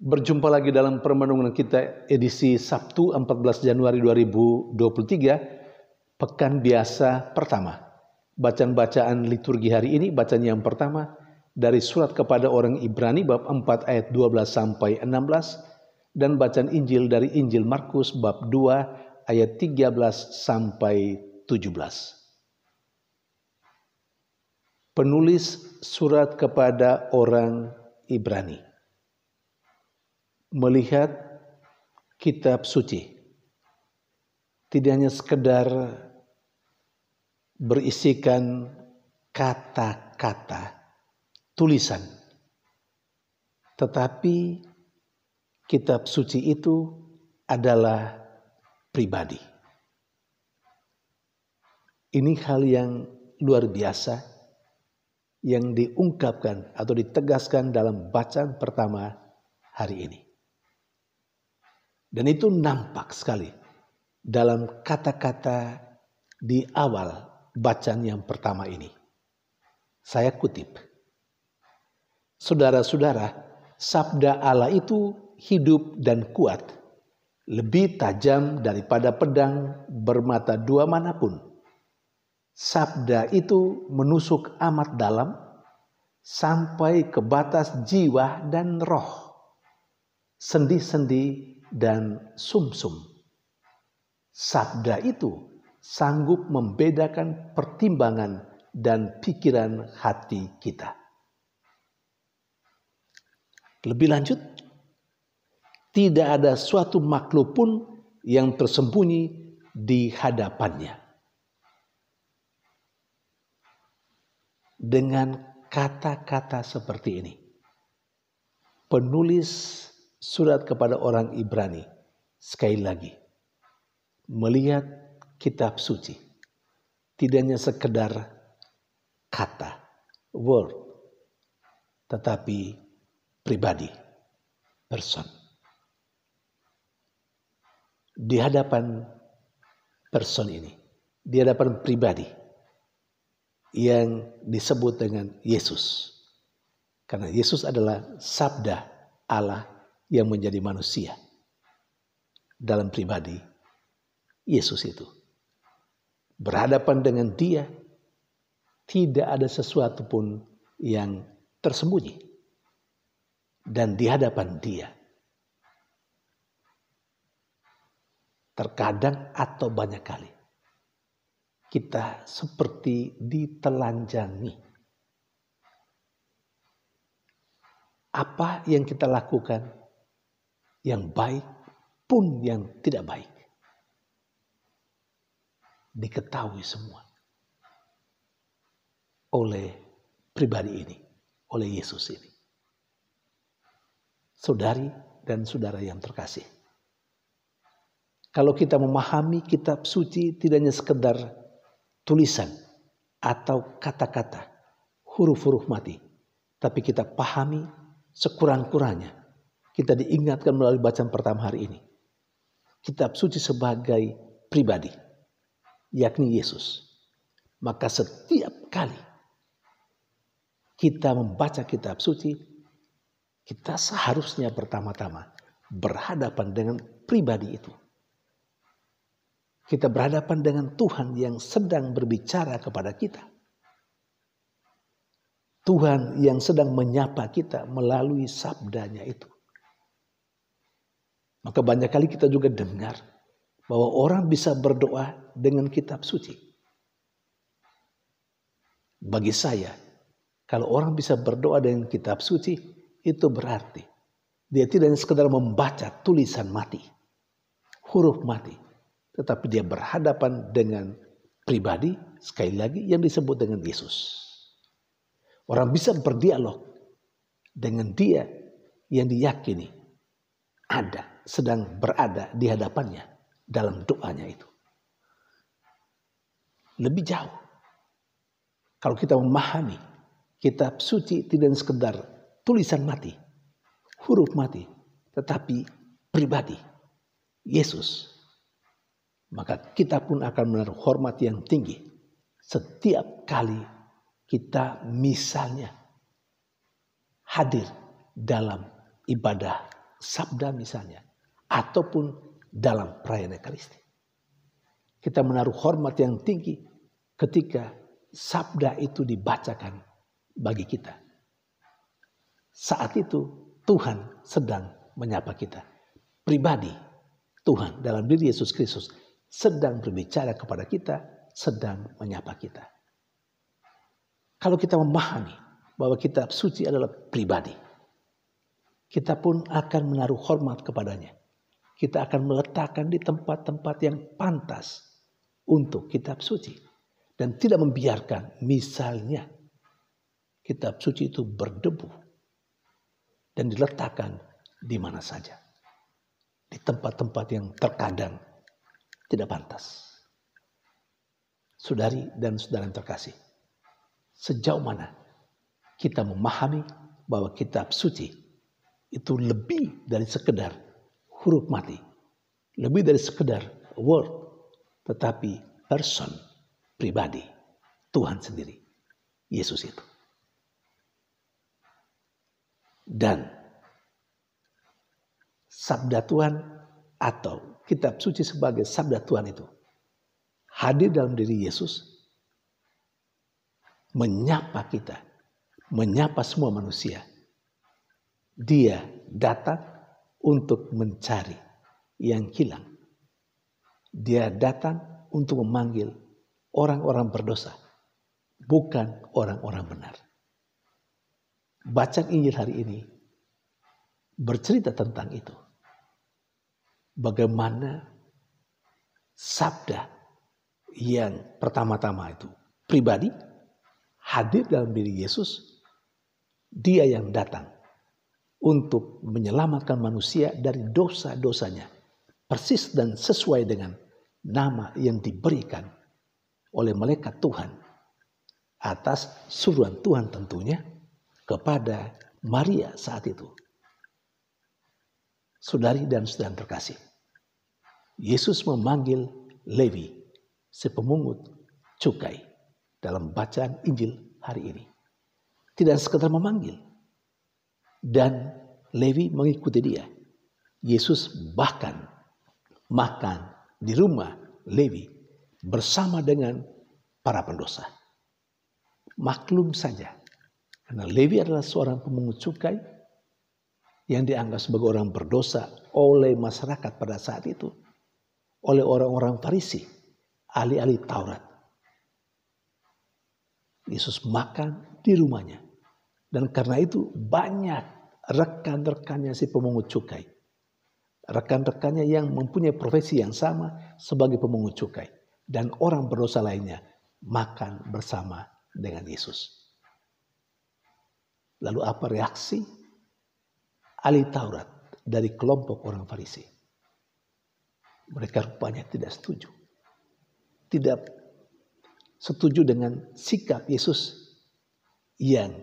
Berjumpa lagi dalam permenungan kita edisi Sabtu 14 Januari 2023, Pekan Biasa pertama. Bacaan-bacaan liturgi hari ini, bacaan yang pertama dari surat kepada orang Ibrani bab 4 ayat 12 sampai 16 dan bacaan Injil dari Injil Markus bab 2 ayat 13 sampai 17. Penulis surat kepada orang Ibrani melihat kitab suci tidak hanya sekedar berisikan kata-kata tulisan, tetapi kitab suci itu adalah pribadi. Ini hal yang luar biasa yang diungkapkan atau ditegaskan dalam bacaan pertama hari ini. Dan itu nampak sekali dalam kata-kata di awal bacaan yang pertama ini. Saya kutip, "Saudara-saudara, sabda Allah itu hidup dan kuat, lebih tajam daripada pedang bermata dua manapun. Sabda itu menusuk amat dalam, sampai ke batas jiwa dan roh, sendi-sendi dan sumsum. Sabda itu sanggup membedakan pertimbangan dan pikiran hati kita." Lebih lanjut, tidak ada suatu makhluk pun yang tersembunyi di hadapannya. Dengan kata-kata seperti ini, penulis surat kepada orang Ibrani sekali lagi melihat kitab suci tidak hanya sekedar kata, word, tetapi pribadi, person. Di hadapan person ini, di hadapan pribadi yang disebut dengan Yesus. Karena Yesus adalah sabda Allah yang menjadi manusia. Dalam pribadi Yesus itu, berhadapan dengan Dia, tidak ada sesuatu pun yang tersembunyi. Dan di hadapan Dia, terkadang atau banyak kali, kita seperti ditelanjangi. Apa yang kita lakukan, yang baik pun yang tidak baik, diketahui semua oleh pribadi ini, oleh Yesus ini. Saudari dan saudara yang terkasih, kalau kita memahami kitab suci tidak hanya sekedar tulisan atau kata-kata, huruf-huruf mati, tapi kita pahami sekurang-kurangnya, kita diingatkan melalui bacaan pertama hari ini, kitab suci sebagai pribadi, yakni Yesus. Maka setiap kali kita membaca kitab suci, kita seharusnya pertama-tama berhadapan dengan pribadi itu. Kita berhadapan dengan Tuhan yang sedang berbicara kepada kita. Tuhan yang sedang menyapa kita melalui sabdanya itu. Maka banyak kali kita juga dengar bahwa orang bisa berdoa dengan kitab suci. Bagi saya, kalau orang bisa berdoa dengan kitab suci, itu berarti dia tidak hanya sekedar membaca tulisan mati, huruf mati, tetapi dia berhadapan dengan pribadi, sekali lagi yang disebut dengan Yesus. Orang bisa berdialog dengan Dia yang diyakini sedang berada di hadapannya dalam doanya itu. Lebih jauh, kalau kita memahami kitab suci tidak sekedar tulisan mati, huruf mati, tetapi pribadi, Yesus. Maka kita pun akan menaruh hormat yang tinggi setiap kali kita misalnya hadir dalam ibadah sabda misalnya, ataupun dalam perayaan Ekaristi. Kita menaruh hormat yang tinggi ketika sabda itu dibacakan bagi kita. Saat itu Tuhan sedang menyapa kita. Pribadi Tuhan dalam diri Yesus Kristus sedang berbicara kepada kita, sedang menyapa kita. Kalau kita memahami bahwa kitab suci adalah pribadi, kita pun akan menaruh hormat kepadanya. Kita akan meletakkan di tempat-tempat yang pantas untuk kitab suci. Dan tidak membiarkan misalnya kitab suci itu berdebu dan diletakkan di mana saja. Di tempat-tempat yang terkadang tidak pantas. Saudari dan saudara yang terkasih, sejauh mana kita memahami bahwa kitab suci itu lebih dari sekedar huruf mati, lebih dari sekedar word, tetapi person, pribadi, Tuhan sendiri, Yesus itu. Dan sabda Tuhan atau kitab suci sebagai sabda Tuhan itu hadir dalam diri Yesus, menyapa kita, menyapa semua manusia. Dia datang untuk mencari yang hilang. Dia datang untuk memanggil orang-orang berdosa, bukan orang-orang benar. Bacaan Injil hari ini bercerita tentang itu. Bagaimana sabda yang pertama-tama itu pribadi hadir dalam diri Yesus. Dia yang datang untuk menyelamatkan manusia dari dosa-dosanya. Persis dan sesuai dengan nama yang diberikan oleh malaikat Tuhan atas suruhan Tuhan tentunya kepada Maria saat itu. Saudari dan saudara terkasih, Yesus memanggil Levi, si pemungut cukai, dalam bacaan Injil hari ini. Tidak sekedar memanggil, dan Levi mengikuti dia. Yesus bahkan makan di rumah Levi bersama dengan para pendosa. Maklum saja, karena Levi adalah seorang pemungut cukai yang dianggap sebagai orang berdosa oleh masyarakat pada saat itu, oleh orang-orang Farisi, ahli-ahli Taurat. Yesus makan di rumahnya, dan karena itu banyak rekan-rekannya si pemungut cukai, rekan-rekannya yang mempunyai profesi yang sama sebagai pemungut cukai, dan orang berdosa lainnya makan bersama dengan Yesus. Lalu apa reaksi ahli Taurat dari kelompok orang Farisi? Mereka rupanya tidak setuju. Tidak setuju dengan sikap Yesus yang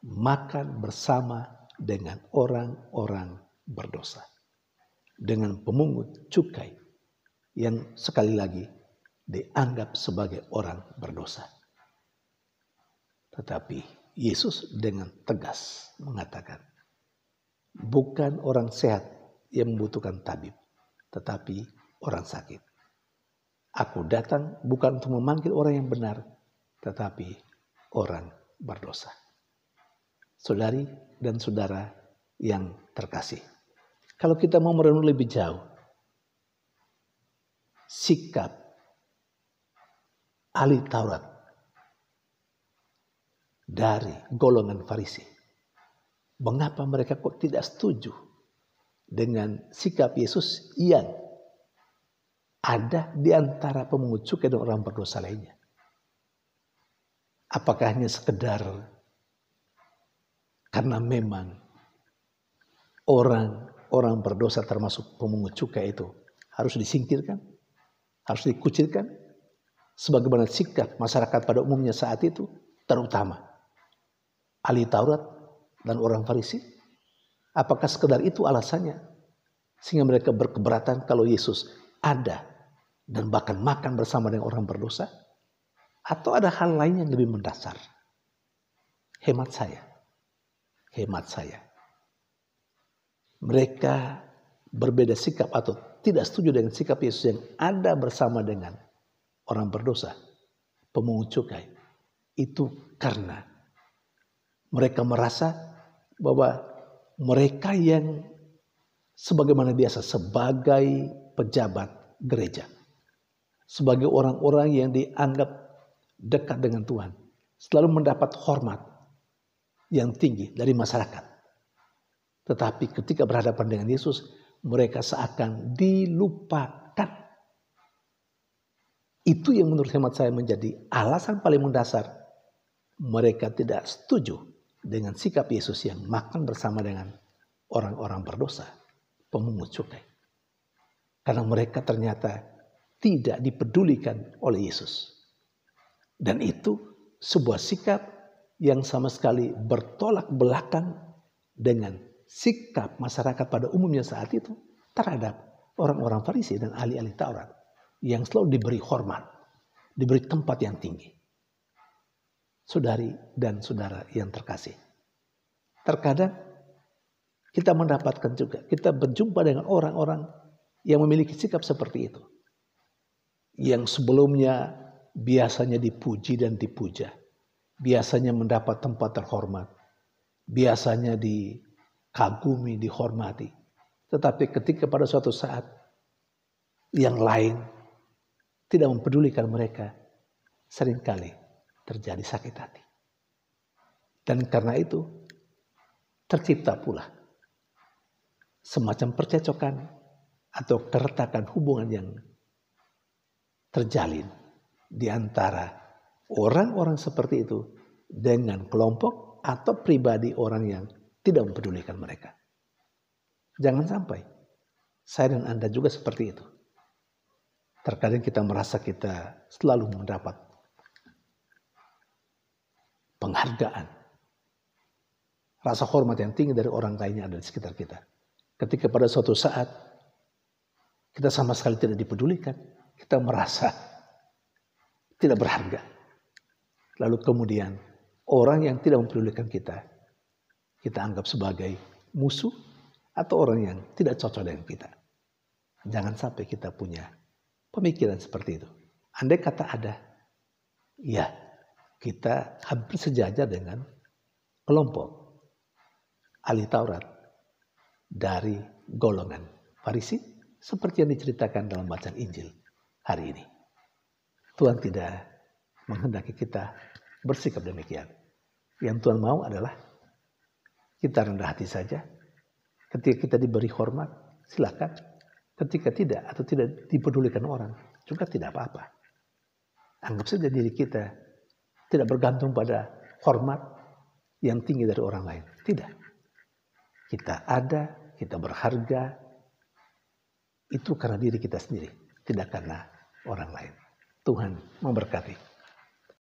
makan bersama dengan orang-orang berdosa, dengan pemungut cukai yang sekali lagi dianggap sebagai orang berdosa. Tetapi Yesus dengan tegas mengatakan, bukan orang sehat yang membutuhkan tabib, tetapi orang sakit. Aku datang bukan untuk memanggil orang yang benar, tetapi orang berdosa. Saudari dan saudara yang terkasih, kalau kita mau merenung lebih jauh, sikap ahli Taurat dari golongan Farisi, mengapa mereka kok tidak setuju dengan sikap Yesus yang ada di antara pemungut cukai dan orang berdosa lainnya? Apakah hanya sekedar karena memang orang berdosa termasuk pemungut cukai itu harus disingkirkan, harus dikucilkan, sebagaimana sikap masyarakat pada umumnya saat itu, terutama ahli Taurat dan orang Farisi? Apakah sekedar itu alasannya sehingga mereka berkeberatan kalau Yesus ada dan bahkan makan bersama dengan orang berdosa? Atau ada hal lain yang lebih mendasar? Hemat saya, mereka berbeda sikap atau tidak setuju dengan sikap Yesus yang ada bersama dengan orang berdosa, pemungut cukai. Itu karena mereka merasa bahwa mereka yang sebagaimana biasa sebagai pejabat gereja, sebagai orang-orang yang dianggap dekat dengan Tuhan, selalu mendapat hormat yang tinggi dari masyarakat. Tetapi ketika berhadapan dengan Yesus, mereka seakan dilupakan. Itu yang menurut hemat saya menjadi alasan paling mendasar mereka tidak setuju dengan sikap Yesus yang makan bersama dengan orang-orang berdosa, pemungut cukai. Karena mereka ternyata tidak dipedulikan oleh Yesus. Dan itu sebuah sikap yang sama sekali bertolak belakang dengan sikap masyarakat pada umumnya saat itu terhadap orang-orang Farisi dan ahli-ahli Taurat yang selalu diberi hormat, diberi tempat yang tinggi. Saudari dan saudara yang terkasih, terkadang kita mendapatkan juga, kita berjumpa dengan orang-orang yang memiliki sikap seperti itu, yang sebelumnya biasanya dipuji dan dipuja, biasanya mendapat tempat terhormat, biasanya dikagumi, dihormati. Tetapi ketika pada suatu saat yang lain tidak mempedulikan mereka, seringkali terjadi sakit hati. Dan karena itu tercipta pula semacam percecokan atau keretakan hubungan yang terjalin di antara orang-orang seperti itu dengan kelompok atau pribadi orang yang tidak mempedulikan mereka. Jangan sampai saya dan Anda juga seperti itu. Terkadang kita merasa kita selalu mendapat penghargaan, rasa hormat yang tinggi dari orang lain yang ada di sekitar kita. Ketika pada suatu saat kita sama sekali tidak dipedulikan, kita merasa tidak berharga. Lalu kemudian orang yang tidak mempedulikan kita anggap sebagai musuh atau orang yang tidak cocok dengan kita. Jangan sampai kita punya pemikiran seperti itu. Andai kata ada, ya kita hampir sejajar dengan kelompok ahli Taurat dari golongan Farisi seperti yang diceritakan dalam bacaan Injil hari ini. Tuhan tidak menghendaki kita bersikap demikian. Yang Tuhan mau adalah kita rendah hati saja. Ketika kita diberi hormat, silakan. Ketika tidak atau tidak dipedulikan orang, juga tidak apa-apa. Anggap saja diri kita tidak bergantung pada hormat yang tinggi dari orang lain. Tidak. Kita ada, kita berharga. Itu karena diri kita sendiri. Tidak karena orang lain. Tuhan memberkati.